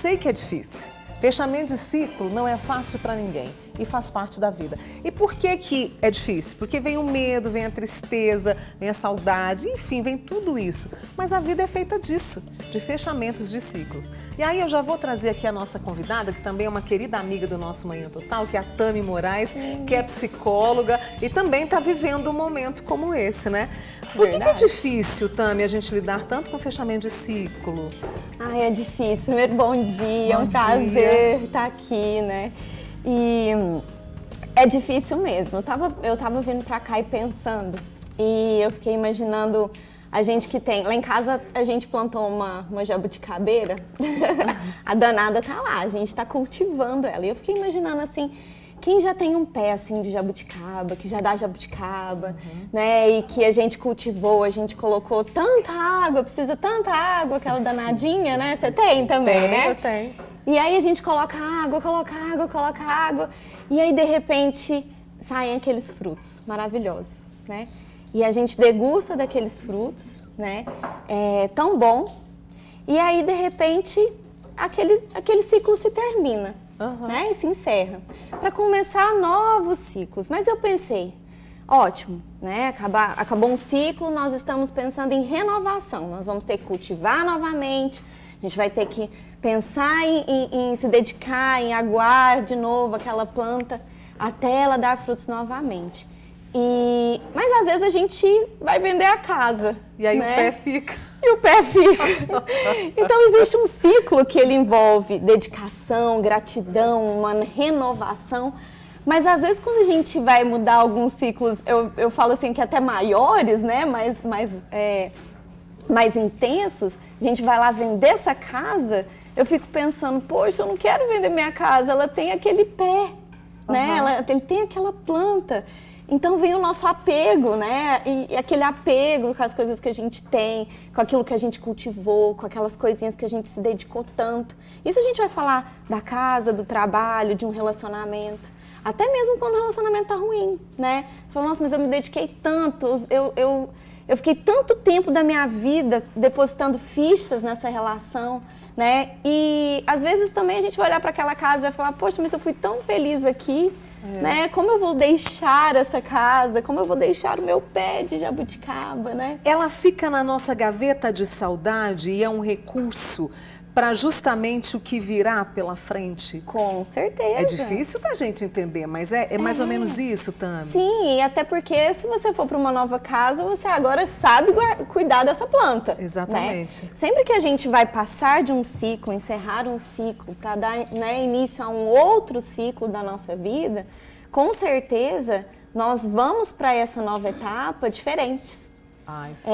sei que é difícil. Fechamento de ciclo não é fácil para ninguém e faz parte da vida. E por que é difícil? Porque vem o medo, vem a tristeza, vem a saudade, enfim, vem tudo isso. Mas a vida é feita disso, de fechamentos de ciclos. E aí eu já vou trazer aqui a nossa convidada, que também é uma querida amiga do nosso Manhã Total, que é a Tami Moraes, que é psicóloga e também está vivendo um momento como esse, né? Por que é difícil, Tami, a gente lidar tanto com fechamento de ciclo? Ai, é difícil. Primeiro, bom dia, é um prazer estar aqui, né? E é difícil mesmo. Eu tava vindo pra cá e pensando, e eu fiquei imaginando a gente que tem... Lá em casa a gente plantou uma jabuticabeira, a danada tá lá, a gente tá cultivando ela. E eu fiquei imaginando assim, quem já tem um pé assim de jabuticaba, que já dá jabuticaba, né? E que a gente cultivou, a gente colocou tanta água, precisa tanta água, aquela danadinha, né? Você tem também, né? Eu tenho. E aí a gente coloca água, e aí de repente saem aqueles frutos maravilhosos, né? E a gente degusta daqueles frutos, né? É tão bom. E aí de repente aquele ciclo se termina, né? E se encerra. Para começar novos ciclos. Mas eu pensei, ótimo, né? Acabou um ciclo, nós estamos pensando em renovação. Nós vamos ter que cultivar novamente. A gente vai ter que pensar em se dedicar, em aguar de novo aquela planta até ela dar frutos novamente. Mas às vezes a gente vai vender a casa. E aí, né? O pé fica. Então existe um ciclo que ele envolve dedicação, gratidão, uma renovação. Mas às vezes quando a gente vai mudar alguns ciclos, eu falo assim que até maiores, né? Mais intensos, a gente vai lá vender essa casa, eu fico pensando, poxa, eu não quero vender minha casa, ela tem aquele pé, né? Ele tem aquela planta. Então vem o nosso apego, né? E aquele apego com as coisas que a gente tem, com aquilo que a gente cultivou, com aquelas coisinhas que a gente se dedicou tanto. Isso a gente vai falar da casa, do trabalho, de um relacionamento. Até mesmo quando o relacionamento tá ruim, né? Você fala, nossa, mas eu me dediquei tanto, eu fiquei tanto tempo da minha vida depositando fichas nessa relação, né? E às vezes também a gente vai olhar para aquela casa e vai falar, poxa, mas eu fui tão feliz aqui, né? Como eu vou deixar essa casa? Como eu vou deixar o meu pé de jabuticaba, né? Ela fica na nossa gaveta de saudade e é um recurso para justamente o que virá pela frente? Com certeza. É difícil da gente entender, mas é mais ou menos isso, Tami? Sim, e até porque se você for para uma nova casa, você agora sabe cuidar dessa planta. Exatamente. Né? Sempre que a gente vai passar de um ciclo, encerrar um ciclo, para dar, né, início a um outro ciclo da nossa vida, com certeza nós vamos para essa nova etapa diferentes. Isso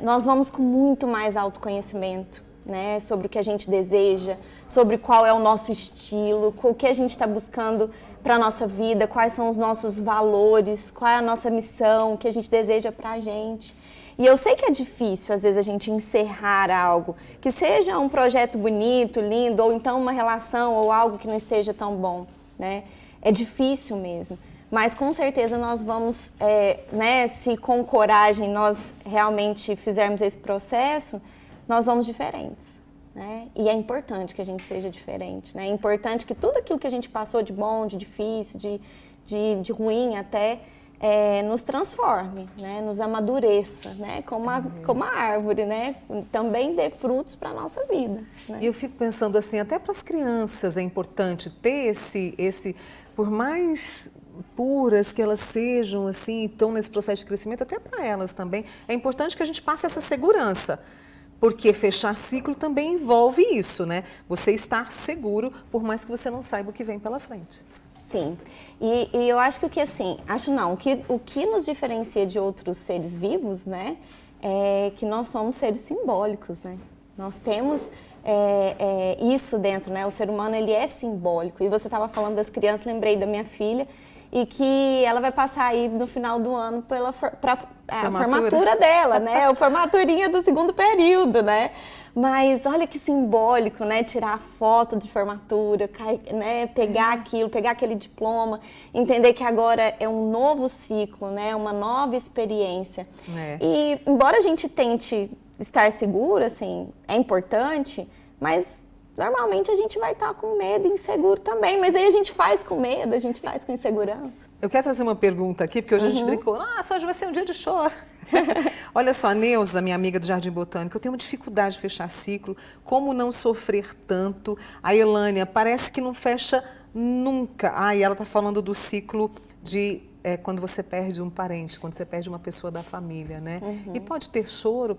nós vamos com muito mais autoconhecimento. Né, sobre o que a gente deseja, sobre qual é o nosso estilo, o que a gente está buscando para a nossa vida, quais são os nossos valores, qual é a nossa missão, o que a gente deseja para a gente. E eu sei que é difícil, às vezes, a gente encerrar algo, que seja um projeto bonito, lindo, ou então uma relação ou algo que não esteja tão bom. Né? É difícil mesmo. Mas com certeza nós vamos, né, se com coragem nós realmente fizermos esse processo, nós vamos diferentes, né? E é importante que a gente seja diferente, né? É importante que tudo aquilo que a gente passou de bom, de difícil, de ruim até, nos transforme, né? Nos amadureça, né? Como a árvore, né? Também dê frutos para a nossa vida. Né? E eu fico pensando assim, até para as crianças é importante ter esse por mais puras que elas sejam, assim, estão nesse processo de crescimento, até para elas também, é importante que a gente passe essa segurança. Porque fechar ciclo também envolve isso, né? Você estar seguro, por mais que você não saiba o que vem pela frente. Sim. E eu acho que o que nos diferencia de outros seres vivos, né? É que nós somos seres simbólicos, né? Nós temos isso dentro, né? O ser humano, ele é simbólico. E você estava falando das crianças, lembrei da minha filha, e que ela vai passar aí no final do ano para a formatura dela, né? A formaturinha do segundo período, né? Mas olha que simbólico, né? Tirar a foto de formatura, né? Pegar aquilo, pegar aquele diploma, entender que agora é um novo ciclo, né? Uma nova experiência. E embora a gente tente estar segura, assim, é importante, mas normalmente a gente vai estar com medo e inseguro também. Mas aí a gente faz com medo, a gente faz com insegurança. Eu quero trazer uma pergunta aqui, porque hoje a gente brincou. Nossa, hoje vai ser um dia de choro. Olha só, a Neuza, minha amiga do Jardim Botânico, eu tenho uma dificuldade de fechar ciclo. Como não sofrer tanto? A Elânia, parece que não fecha nunca. E ela está falando do ciclo de quando você perde um parente, quando você perde uma pessoa da família, né? E pode ter choro,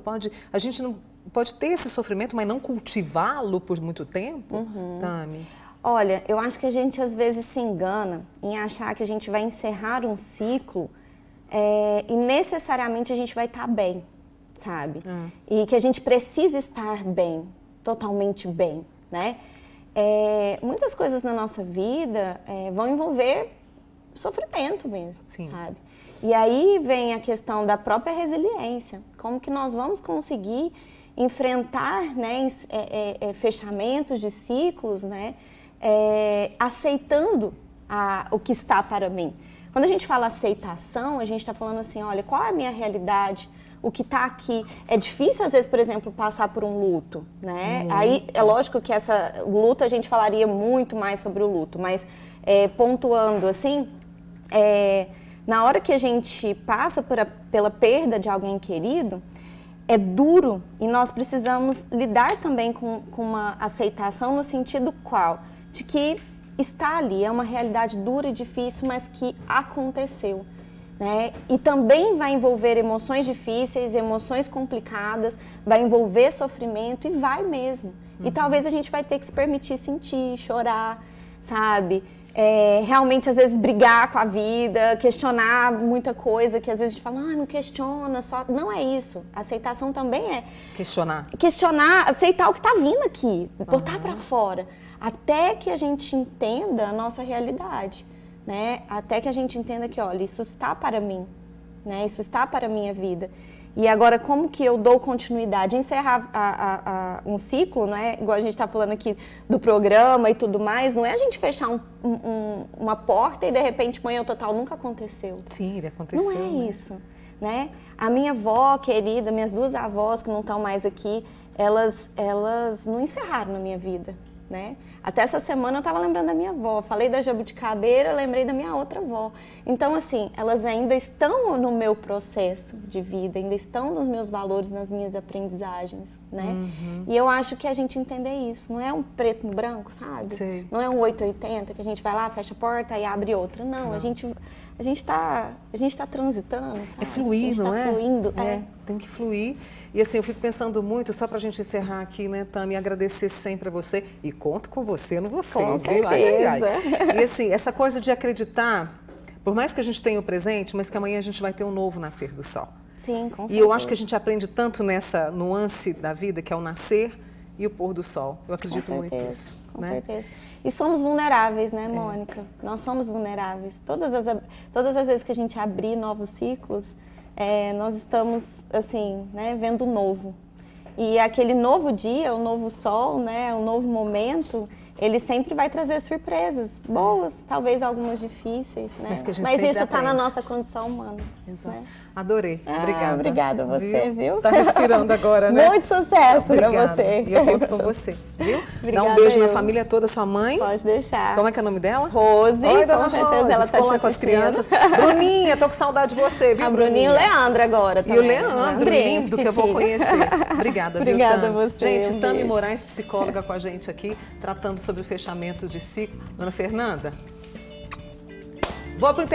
a gente não pode ter esse sofrimento, mas não cultivá-lo por muito tempo, Tami? Olha, eu acho que a gente às vezes se engana em achar que a gente vai encerrar um ciclo e necessariamente a gente vai estar bem, sabe? E que a gente precisa estar bem, totalmente bem, né? Muitas coisas na nossa vida vão envolver sofrimento mesmo, sabe? E aí vem a questão da própria resiliência. Como que nós vamos conseguir enfrentar, né, fechamentos de ciclos, né, aceitando o que está para mim. Quando a gente fala aceitação, a gente está falando assim, olha, qual é a minha realidade? O que está aqui. É difícil, às vezes, por exemplo, passar por um luto, né? Aí, é lógico que o luto, a gente falaria muito mais sobre o luto, mas pontuando assim, na hora que a gente passa pela perda de alguém querido, é duro e nós precisamos lidar também com uma aceitação no sentido qual? De que está ali, é uma realidade dura e difícil, mas que aconteceu. Né? E também vai envolver emoções difíceis, emoções complicadas, vai envolver sofrimento e vai mesmo. E talvez a gente vai ter que se permitir sentir, chorar, sabe? Realmente, às vezes, brigar com a vida, questionar muita coisa, que às vezes a gente fala, não questiona, só... Não é isso. A aceitação também é... Questionar, aceitar o que está vindo aqui, botar para fora, até que a gente entenda a nossa realidade. Né? Até que a gente entenda que, olha, isso está para mim, né? Isso está para a minha vida. E agora, como que eu dou continuidade? Encerrar um ciclo, né? Igual a gente está falando aqui do programa e tudo mais, não é a gente fechar uma porta e, de repente, amanhã o total nunca aconteceu. Sim, ele aconteceu. Não é isso, né? A minha avó querida, minhas duas avós que não estão mais aqui, elas não encerraram na minha vida. Né? Até essa semana eu estava lembrando da minha avó, falei da jabuticabeira, eu lembrei da minha outra avó. Então, assim, elas ainda estão no meu processo de vida, ainda estão nos meus valores, nas minhas aprendizagens, né? E eu acho que a gente entender isso, não é um preto no branco, sabe? Sim. Não é um 880 que a gente vai lá, fecha a porta e abre outra. Não. A gente tá transitando, sabe? É fluir, não é? Fluindo, tem que fluir. E assim, eu fico pensando muito, só pra gente encerrar aqui, né, Tami, agradecer sempre a você. E conto com você no você. Com certeza. E assim, essa coisa de acreditar, por mais que a gente tenha o presente, mas que amanhã a gente vai ter um novo nascer do sol. Sim, com certeza. E eu acho que a gente aprende tanto nessa nuance da vida, que é o nascer e o pôr do sol. Eu acredito muito nisso. Com certeza. E somos vulneráveis, né, Mônica? Nós somos vulneráveis. Todas as vezes que a gente abrir novos ciclos, nós estamos, assim, né, vendo o novo. E aquele novo dia, o novo sol, né, o novo momento, ele sempre vai trazer surpresas boas, talvez algumas difíceis, né? Mas isso está na nossa condição humana. Exato. Né? Adorei. Obrigada. Obrigada a você, viu? Tá respirando agora, né? Muito sucesso para você. E eu conto com você, viu? Obrigada. Dá um beijo na família toda, sua mãe. Pode deixar. Como é que é o nome dela? Rose. Oi, dona com certeza Rose. ela tá lá com as crianças. Bruninha, tô com saudade de você, viu, a Bruninha e o Leandro agora também. E o Leandro, lindo, que eu vou conhecer. Obrigada, viu, Obrigada Tami? a você. Gente, Tami Moraes, psicóloga com a gente aqui, tratando sobre o fechamento de ciclo. Dona Fernanda, vou pro intervalo.